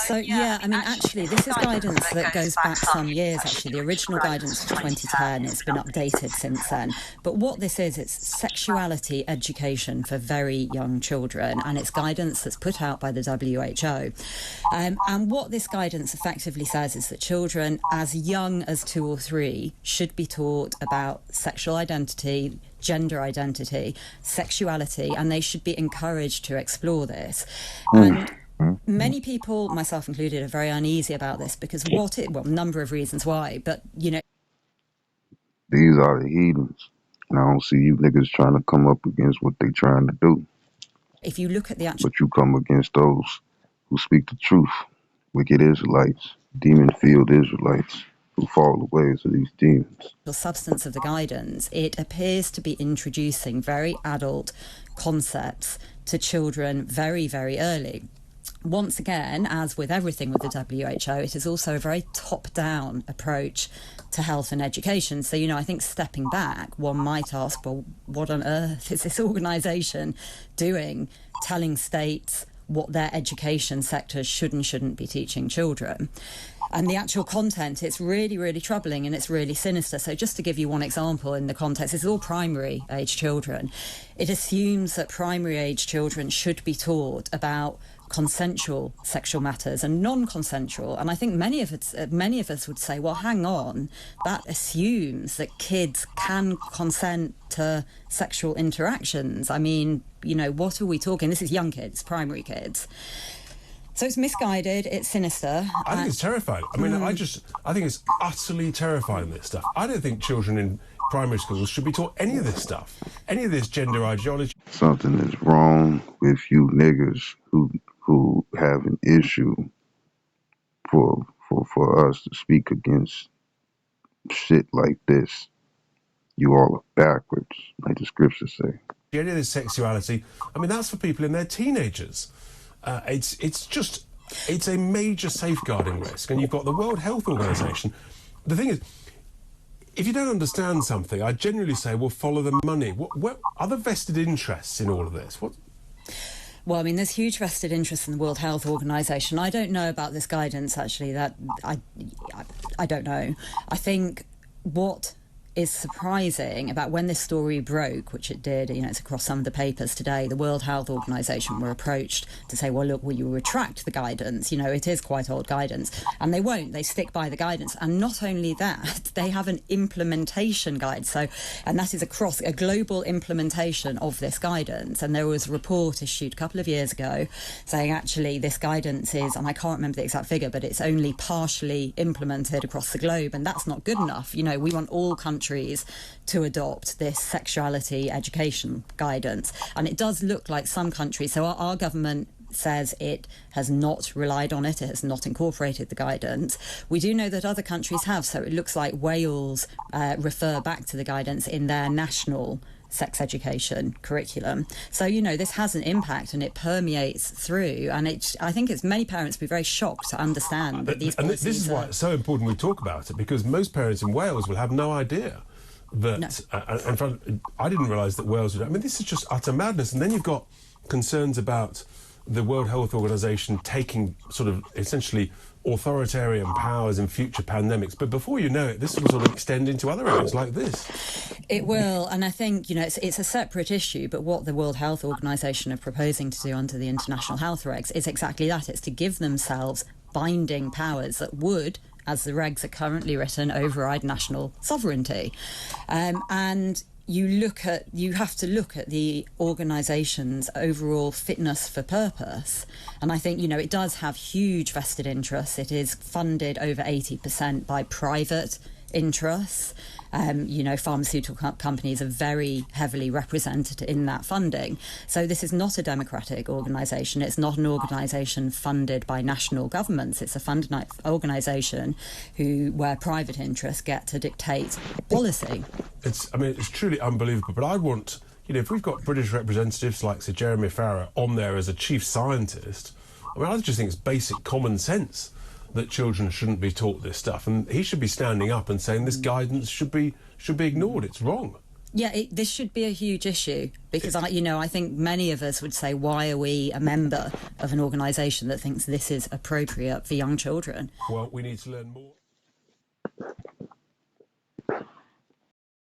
So, yeah, I mean, actually, this is guidance that goes back some years, actually. The original guidance was 2010. It's been updated since then. But what this is, it's sexuality education for very young children, and it's guidance that's put out by the WHO. And what this guidance effectively says is that children as young as 2 or 3 should be taught about sexual identity, gender identity, sexuality, and they should be encouraged to explore this. And many people, myself included, are very uneasy about this because a number of reasons why, but, you know. These are the heathens. And I don't see you niggas trying to come up against what they trying to do. If you look at the actual... But you come against those who speak the truth. Wicked Israelites, demon-filled Israelites who fall the ways of these demons. The substance of the guidance, it appears to be introducing very adult concepts to children very, very early. Once again, as with everything with the WHO, it is also a very top-down approach to health and education. So, you know, I think stepping back, one might ask, well, what on earth is this organisation doing, telling states what their education sectors should and shouldn't be teaching children? And the actual content, it's really, really troubling and it's really sinister. So just to give you one example in the context, this is all primary age children. It assumes that primary age children should be taught about consensual sexual matters and non-consensual. And I think many of us would say, well, hang on, that assumes that kids can consent to sexual interactions. I mean, you know, what are we talking? This is young kids, primary kids. So it's misguided, it's sinister. I think it's terrifying. I mean, I think it's utterly terrifying, this stuff. I don't think children in primary schools should be taught any of this stuff, any of this gender ideology. Something is wrong with you niggas who have an issue for us to speak against shit like this. You all are backwards, like the scriptures say. Any of this sexuality, I mean, that's for people in their teenagers. It's a major safeguarding risk. And you've got the World Health Organization. The thing is, if you don't understand something, I generally say, well, follow the money. What are the vested interests in all of this? Well, I mean, there's huge vested interest in the World Health Organization. I don't know about this guidance, actually. That I don't know. I think what is surprising about when this story broke, which it did, you know, it's across some of the papers today, the World Health Organization were approached to say, well, look, will you retract the guidance? You know, it is quite old guidance. And they won't. They stick by the guidance. And not only that, they have an implementation guide. So, and that is across a global implementation of this guidance. And there was a report issued a couple of years ago saying, actually, this guidance is, and I can't remember the exact figure, but it's only partially implemented across the globe. And that's not good enough. You know, we want all countries to adopt this sexuality education guidance. And it does look like some countries, so our government says it has not relied on it, it has not incorporated the guidance. We do know that other countries have, so it looks like Wales refer back to the guidance in their national sex education curriculum. So, you know, this has an impact and it permeates through, and I think it's many parents would be very shocked to understand that these policies. And this is why it's so important we talk about it, because most parents in Wales will have no idea that, in fact, I didn't realise that Wales would. I mean, this is just utter madness. And then you've got concerns about the World Health Organization taking sort of essentially authoritarian powers in future pandemics. But before you know it, this will sort of extend into other areas like this. It will, and I think, you know, it's a separate issue, but what the World Health Organization are proposing to do under the international health regs is exactly that. It's to give themselves binding powers that would, as the regs are currently written, override national sovereignty. And you have to look at the organisation's overall fitness for purpose. And I think, you know, it does have huge vested interests. It is funded over 80% by private interests. You know, pharmaceutical companies are very heavily represented in that funding. So this is not a democratic organisation. It's not an organisation funded by national governments. It's a funded organisation where private interests get to dictate policy. It's truly unbelievable. But I want, you know, if we've got British representatives like Sir Jeremy Farrar on there as a chief scientist, I mean, I just think it's basic common sense that children shouldn't be taught this stuff, and he should be standing up and saying this guidance should be ignored. It's wrong. Yeah, this should be a huge issue because I think many of us would say, why are we a member of an organisation that thinks this is appropriate for young children? Well, we need to learn more.